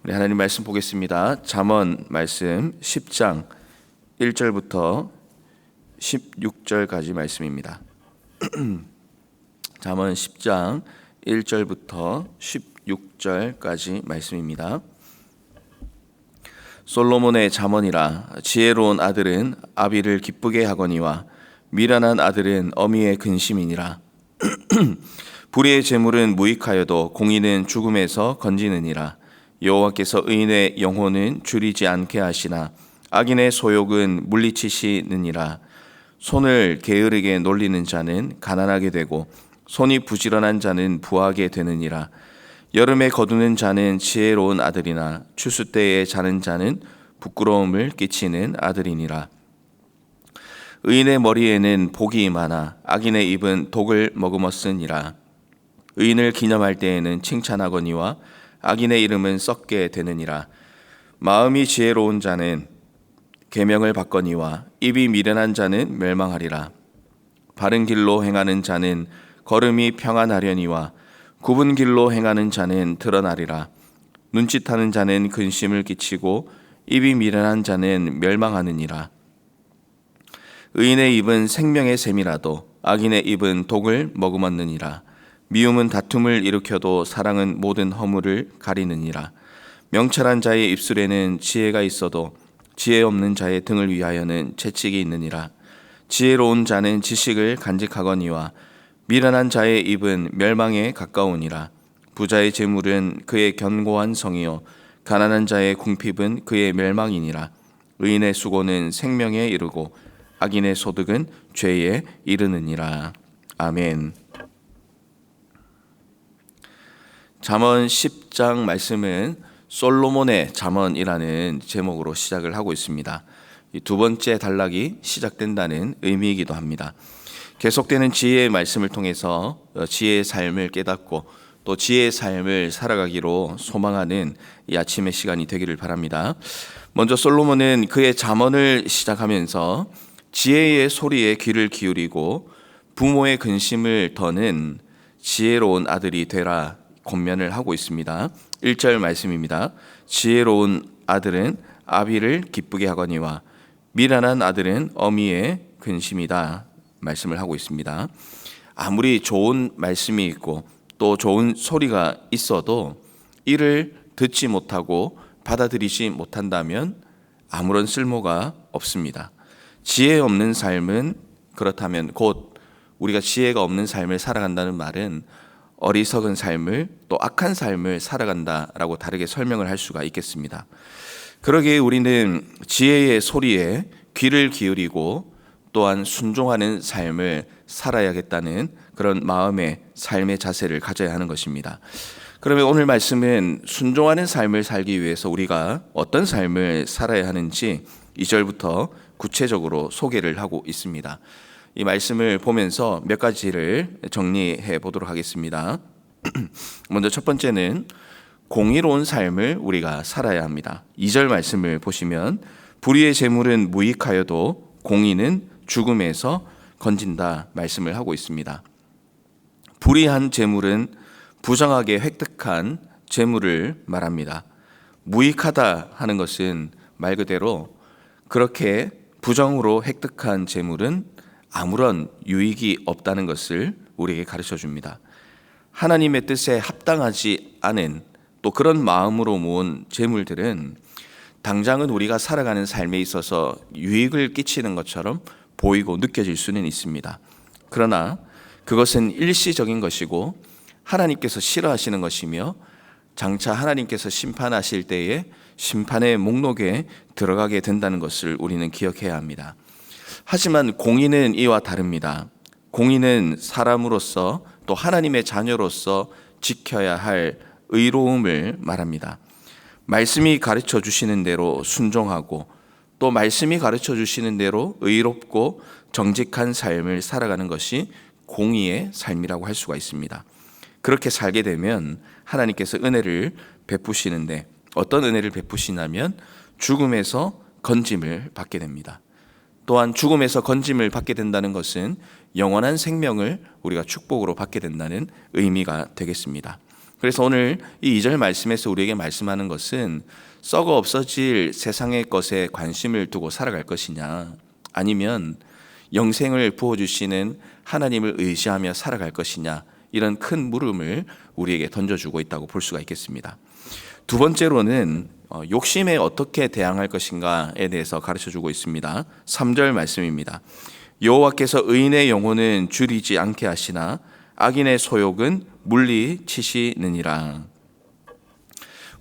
우리 하나님 말씀 보겠습니다. 잠언 말씀 10장 1절부터 16절까지 말씀입니다. 잠언 10장 1절부터 16절까지 말씀입니다. 솔로몬의 잠언이라. 지혜로운 아들은 아비를 기쁘게 하거니와 미련한 아들은 어미의 근심이니라. 불의의 재물은 무익하여도 공의는 죽음에서 건지느니라. 여호와께서 의인의 영혼은 줄이지 않게 하시나 악인의 소욕은 물리치시느니라. 손을 게으르게 놀리는 자는 가난하게 되고 손이 부지런한 자는 부하게 되느니라. 여름에 거두는 자는 지혜로운 아들이나 추수 때에 자는 자는 부끄러움을 끼치는 아들이니라. 의인의 머리에는 복이 많아 악인의 입은 독을 머금었으니라. 의인을 기념할 때에는 칭찬하거니와 악인의 이름은 썩게 되느니라. 마음이 지혜로운 자는 계명을 받거니와 입이 미련한 자는 멸망하리라. 바른 길로 행하는 자는 걸음이 평안하려니와 굽은 길로 행하는 자는 드러나리라. 눈짓하는 자는 근심을 끼치고 입이 미련한 자는 멸망하느니라. 의인의 입은 생명의 샘이라도 악인의 입은 독을 머금었느니라. 미움은 다툼을 일으켜도 사랑은 모든 허물을 가리느니라. 명철한 자의 입술에는 지혜가 있어도 지혜 없는 자의 등을 위하여는 채찍이 있느니라. 지혜로운 자는 지식을 간직하거니와 미련한 자의 입은 멸망에 가까우니라. 부자의 재물은 그의 견고한 성이요 가난한 자의 궁핍은 그의 멸망이니라. 의인의 수고는 생명에 이르고 악인의 소득은 죄에 이르느니라. 아멘. 잠언 10장 말씀은 솔로몬의 잠언이라는 제목으로 시작을 하고 있습니다. 이 두 번째 단락이 시작된다는 의미이기도 합니다. 계속되는 지혜의 말씀을 통해서 지혜의 삶을 깨닫고 또 지혜의 삶을 살아가기로 소망하는 이 아침의 시간이 되기를 바랍니다. 먼저 솔로몬은 그의 잠언을 시작하면서 지혜의 소리에 귀를 기울이고 부모의 근심을 더는 지혜로운 아들이 되라 권면을 하고 있습니다. 1절 말씀입니다. 지혜로운 아들은 아비를 기쁘게 하거니와 미련한 아들은 어미의 근심이다 말씀을 하고 있습니다. 아무리 좋은 말씀이 있고 또 좋은 소리가 있어도 이를 듣지 못하고 받아들이지 못한다면 아무런 쓸모가 없습니다. 지혜 없는 삶은 그렇다면 곧 우리가 지혜가 없는 삶을 살아간다는 말은 어리석은 삶을 또 악한 삶을 살아간다라고 다르게 설명을 할 수가 있겠습니다. 그러기에 우리는 지혜의 소리에 귀를 기울이고 또한 순종하는 삶을 살아야겠다는 그런 마음의 삶의 자세를 가져야 하는 것입니다. 그러면 오늘 말씀은 순종하는 삶을 살기 위해서 우리가 어떤 삶을 살아야 하는지 2절부터 구체적으로 소개를 하고 있습니다. 이 말씀을 보면서 몇 가지를 정리해 보도록 하겠습니다. 먼저 첫 번째는 공의로운 삶을 우리가 살아야 합니다. 2절 말씀을 보시면 불의의 재물은 무익하여도 공의는 죽음에서 건진다 말씀을 하고 있습니다. 불의한 재물은 부정하게 획득한 재물을 말합니다. 무익하다 하는 것은 말 그대로 그렇게 부정으로 획득한 재물은 아무런 유익이 없다는 것을 우리에게 가르쳐 줍니다. 하나님의 뜻에 합당하지 않은 또 그런 마음으로 모은 재물들은 당장은 우리가 살아가는 삶에 있어서 유익을 끼치는 것처럼 보이고 느껴질 수는 있습니다. 그러나 그것은 일시적인 것이고 하나님께서 싫어하시는 것이며 장차 하나님께서 심판하실 때에 심판의 목록에 들어가게 된다는 것을 우리는 기억해야 합니다. 하지만 공의는 이와 다릅니다. 공의는 사람으로서 또 하나님의 자녀로서 지켜야 할 의로움을 말합니다. 말씀이 가르쳐 주시는 대로 순종하고 또 말씀이 가르쳐 주시는 대로 의롭고 정직한 삶을 살아가는 것이 공의의 삶이라고 할 수가 있습니다. 그렇게 살게 되면 하나님께서 은혜를 베푸시는데 어떤 은혜를 베푸시냐면 죽음에서 건짐을 받게 됩니다. 또한 죽음에서 건짐을 받게 된다는 것은 영원한 생명을 우리가 축복으로 받게 된다는 의미가 되겠습니다. 그래서 오늘 이 2절 말씀에서 우리에게 말씀하는 것은 썩어 없어질 세상의 것에 관심을 두고 살아갈 것이냐, 아니면 영생을 부어주시는 하나님을 의지하며 살아갈 것이냐, 이런 큰 물음을 우리에게 던져주고 있다고 볼 수가 있겠습니다. 두 번째로는 욕심에 어떻게 대항할 것인가에 대해서 가르쳐주고 있습니다. 3절 말씀입니다. 여호와께서 의인의 영혼은 줄이지 않게 하시나 악인의 소욕은 물리치시느니라.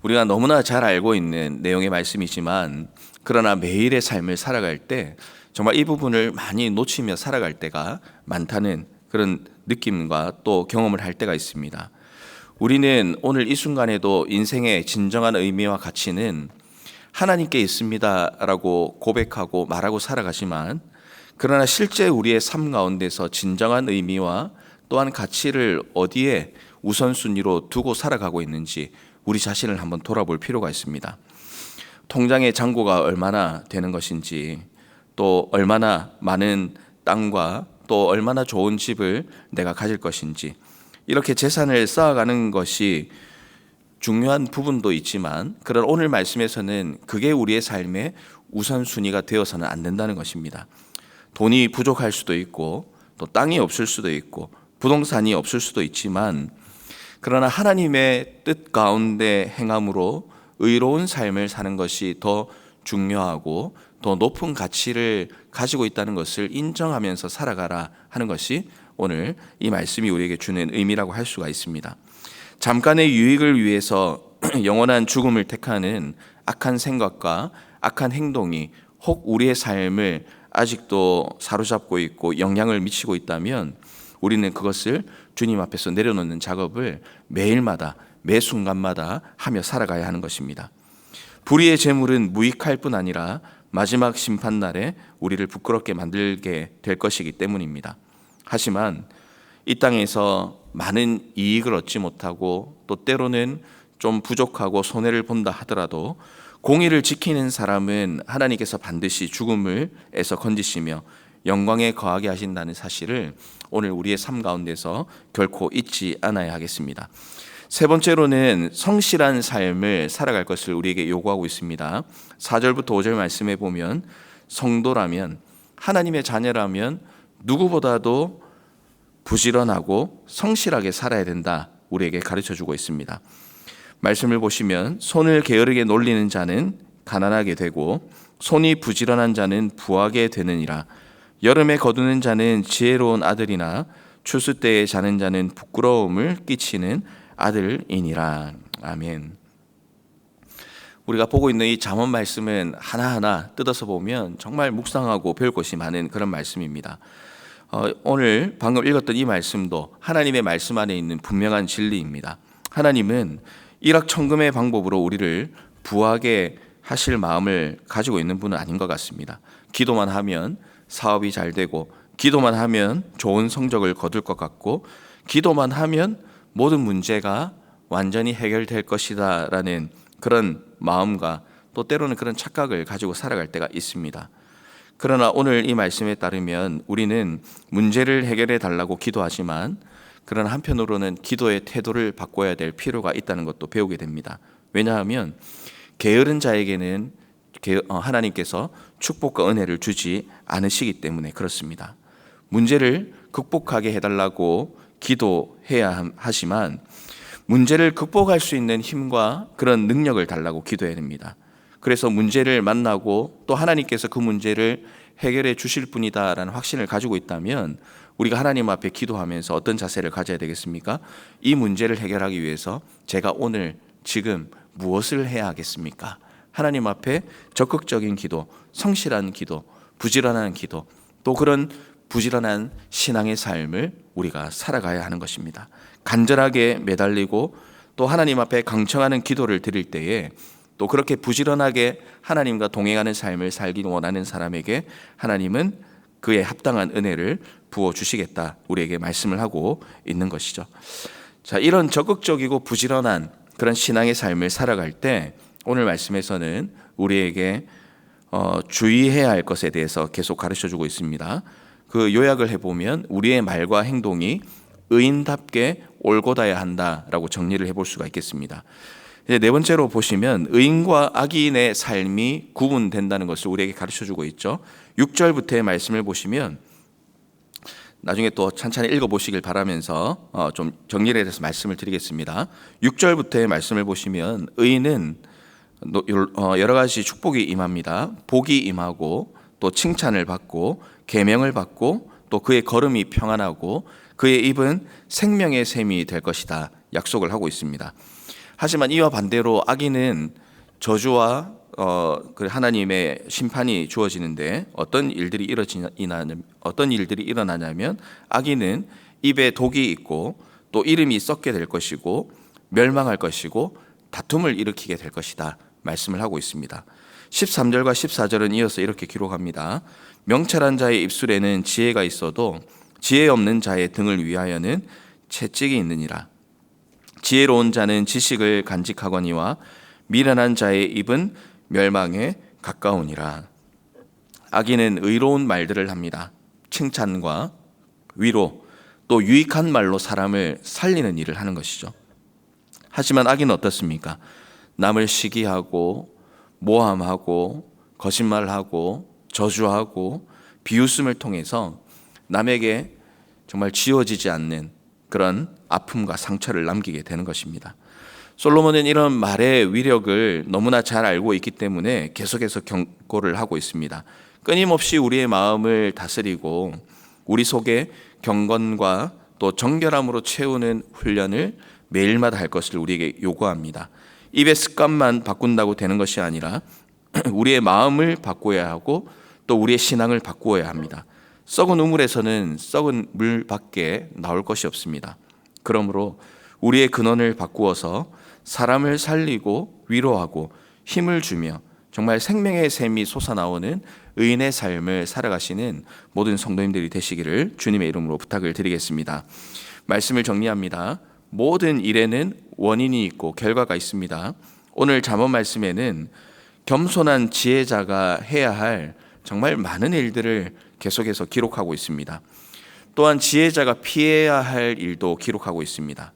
우리가 너무나 잘 알고 있는 내용의 말씀이지만, 그러나 매일의 삶을 살아갈 때 정말 이 부분을 많이 놓치며 살아갈 때가 많다는 그런 느낌과 또 경험을 할 때가 있습니다. 우리는 오늘 이 순간에도 인생의 진정한 의미와 가치는 하나님께 있습니다라고 고백하고 말하고 살아가지만, 그러나 실제 우리의 삶 가운데서 진정한 의미와 또한 가치를 어디에 우선순위로 두고 살아가고 있는지 우리 자신을 한번 돌아볼 필요가 있습니다. 통장의 잔고가 얼마나 되는 것인지, 또 얼마나 많은 땅과 또 얼마나 좋은 집을 내가 가질 것인지, 이렇게 재산을 쌓아가는 것이 중요한 부분도 있지만, 그런 오늘 말씀에서는 그게 우리의 삶의 우선순위가 되어서는 안 된다는 것입니다. 돈이 부족할 수도 있고, 또 땅이 없을 수도 있고, 부동산이 없을 수도 있지만, 그러나 하나님의 뜻 가운데 행함으로 의로운 삶을 사는 것이 더 중요하고 더 높은 가치를 가지고 있다는 것을 인정하면서 살아가라 하는 것이 오늘 이 말씀이 우리에게 주는 의미라고 할 수가 있습니다. 잠깐의 유익을 위해서 영원한 죽음을 택하는 악한 생각과 악한 행동이 혹 우리의 삶을 아직도 사로잡고 있고 영향을 미치고 있다면, 우리는 그것을 주님 앞에서 내려놓는 작업을 매일마다 매 순간마다 하며 살아가야 하는 것입니다. 불의의 재물은 무익할 뿐 아니라 마지막 심판날에 우리를 부끄럽게 만들게 될 것이기 때문입니다. 하지만 이 땅에서 많은 이익을 얻지 못하고 또 때로는 좀 부족하고 손해를 본다 하더라도 공의를 지키는 사람은 하나님께서 반드시 죽음을에서 건지시며 영광에 거하게 하신다는 사실을 오늘 우리의 삶 가운데서 결코 잊지 않아야 하겠습니다. 세 번째로는 성실한 삶을 살아갈 것을 우리에게 요구하고 있습니다. 4절부터 5절 말씀에 보면, 성도라면, 하나님의 자녀라면 누구보다도 부지런하고 성실하게 살아야 된다, 우리에게 가르쳐주고 있습니다. 말씀을 보시면, 손을 게으르게 놀리는 자는 가난하게 되고 손이 부지런한 자는 부하게 되느니라. 여름에 거두는 자는 지혜로운 아들이나 추수 때에 자는 자는 부끄러움을 끼치는 아들이니라. 아멘. 우리가 보고 있는 이 잠언 말씀은 하나하나 뜯어서 보면 정말 묵상하고 배울 것이 많은 그런 말씀입니다. 오늘 방금 읽었던 이 말씀도 하나님의 말씀 안에 있는 분명한 진리입니다. 하나님은 일확천금의 방법으로 우리를 부하게 하실 마음을 가지고 있는 분은 아닌 것 같습니다. 기도만 하면 사업이 잘 되고, 기도만 하면 좋은 성적을 거둘 것 같고, 기도만 하면 모든 문제가 완전히 해결될 것이다 라는 그런 마음과 또 때로는 그런 착각을 가지고 살아갈 때가 있습니다. 그러나 오늘 이 말씀에 따르면 우리는 문제를 해결해 달라고 기도하지만, 그러나 한편으로는 기도의 태도를 바꿔야 될 필요가 있다는 것도 배우게 됩니다. 왜냐하면 게으른 자에게는 하나님께서 축복과 은혜를 주지 않으시기 때문에 그렇습니다. 문제를 극복하게 해달라고 기도해야 하지만, 문제를 극복할 수 있는 힘과 그런 능력을 달라고 기도해야 됩니다. 그래서 문제를 만나고 또 하나님께서 그 문제를 해결해 주실 분이다라는 확신을 가지고 있다면, 우리가 하나님 앞에 기도하면서 어떤 자세를 가져야 되겠습니까? 이 문제를 해결하기 위해서 제가 오늘 지금 무엇을 해야 하겠습니까? 하나님 앞에 적극적인 기도, 성실한 기도, 부지런한 기도, 또 그런 부지런한 신앙의 삶을 우리가 살아가야 하는 것입니다. 간절하게 매달리고 또 하나님 앞에 강청하는 기도를 드릴 때에, 또 그렇게 부지런하게 하나님과 동행하는 삶을 살기 원하는 사람에게 하나님은 그에 합당한 은혜를 부어주시겠다, 우리에게 말씀을 하고 있는 것이죠. 자, 이런 적극적이고 부지런한 그런 신앙의 삶을 살아갈 때 오늘 말씀에서는 우리에게 주의해야 할 것에 대해서 계속 가르쳐주고 있습니다. 그 요약을 해보면, 우리의 말과 행동이 의인답게 올곧아야 한다라고 정리를 해볼 수가 있겠습니다. 이제 네 번째로 보시면 의인과 악인의 삶이 구분된다는 것을 우리에게 가르쳐주고 있죠. 6절부터의 말씀을 보시면 나중에 또 찬찬히 읽어보시길 바라면서 좀 정리를 해서 말씀을 드리겠습니다. 6절부터의 말씀을 보시면 의인은 여러 가지 축복이 임합니다. 복이 임하고 또 칭찬을 받고 계명을 받고 또 그의 걸음이 평안하고 그의 입은 생명의 샘이 될 것이다 약속을 하고 있습니다. 하지만 이와 반대로 악인은 저주와 하나님의 심판이 주어지는데 어떤 일들이 일어나냐면 악인은 입에 독이 있고 또 이름이 썩게 될 것이고 멸망할 것이고 다툼을 일으키게 될 것이다 말씀을 하고 있습니다. 13절과 14절은 이어서 이렇게 기록합니다. 명철한 자의 입술에는 지혜가 있어도 지혜 없는 자의 등을 위하여는 채찍이 있느니라. 지혜로운 자는 지식을 간직하거니와 미련한 자의 입은 멸망에 가까우니라. 악인은 의로운 말들을 합니다. 칭찬과 위로 또 유익한 말로 사람을 살리는 일을 하는 것이죠. 하지만 악인은 어떻습니까? 남을 시기하고 모함하고 거짓말하고 저주하고 비웃음을 통해서 남에게 정말 지워지지 않는 그런 아픔과 상처를 남기게 되는 것입니다. 솔로몬은 이런 말의 위력을 너무나 잘 알고 있기 때문에 계속해서 경고를 하고 있습니다. 끊임없이 우리의 마음을 다스리고 우리 속에 경건과 또 정결함으로 채우는 훈련을 매일마다 할 것을 우리에게 요구합니다. 입의 습관만 바꾼다고 되는 것이 아니라 우리의 마음을 바꿔야 하고 또 우리의 신앙을 바꾸어야 합니다. 썩은 우물에서는 썩은 물밖에 나올 것이 없습니다. 그러므로 우리의 근원을 바꾸어서 사람을 살리고 위로하고 힘을 주며 정말 생명의 샘이 솟아나오는 의인의 삶을 살아가시는 모든 성도님들이 되시기를 주님의 이름으로 부탁을 드리겠습니다. 말씀을 정리합니다. 모든 일에는 원인이 있고 결과가 있습니다. 오늘 잠언 말씀에는 겸손한 지혜자가 해야 할 정말 많은 일들을 계속해서 기록하고 있습니다. 또한 지혜자가 피해야 할 일도 기록하고 있습니다.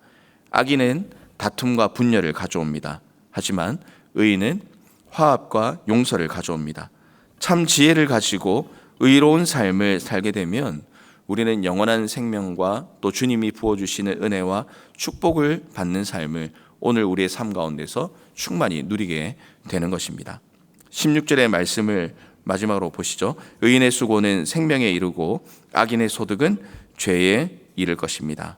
악인은 다툼과 분열을 가져옵니다. 하지만 의인은 화합과 용서를 가져옵니다. 참 지혜를 가지고 의로운 삶을 살게 되면 우리는 영원한 생명과 또 주님이 부어주시는 은혜와 축복을 받는 삶을 오늘 우리의 삶 가운데서 충만히 누리게 되는 것입니다. 16절의 말씀을 마지막으로 보시죠. 의인의 수고는 생명에 이르고 악인의 소득은 죄에 이를 것입니다.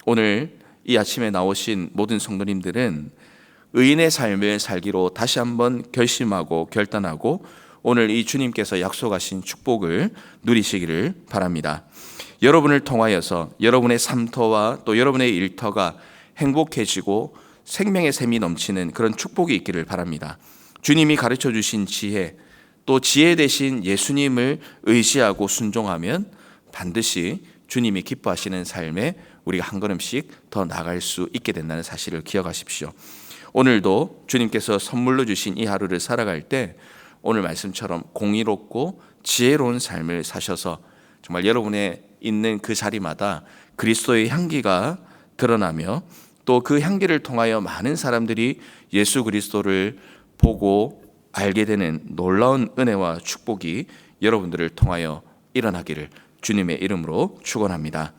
오늘 이 아침에 나오신 모든 성도님들은 의인의 삶을 살기로 다시 한번 결심하고 결단하고 오늘 이 주님께서 약속하신 축복을 누리시기를 바랍니다. 여러분을 통하여서 여러분의 삶터와 또 여러분의 일터가 행복해지고 생명의 샘이 넘치는 그런 축복이 있기를 바랍니다. 주님이 가르쳐 주신 지혜, 또 지혜 대신 예수님을 의지하고 순종하면 반드시 주님이 기뻐하시는 삶에 우리가 한 걸음씩 더 나아갈 수 있게 된다는 사실을 기억하십시오. 오늘도 주님께서 선물로 주신 이 하루를 살아갈 때 오늘 말씀처럼 공의롭고 지혜로운 삶을 사셔서 정말 여러분의 있는 그 자리마다 그리스도의 향기가 드러나며 또 그 향기를 통하여 많은 사람들이 예수 그리스도를 보고 알게 되는 놀라운 은혜와 축복이 여러분들을 통하여 일어나기를 주님의 이름으로 축원합니다.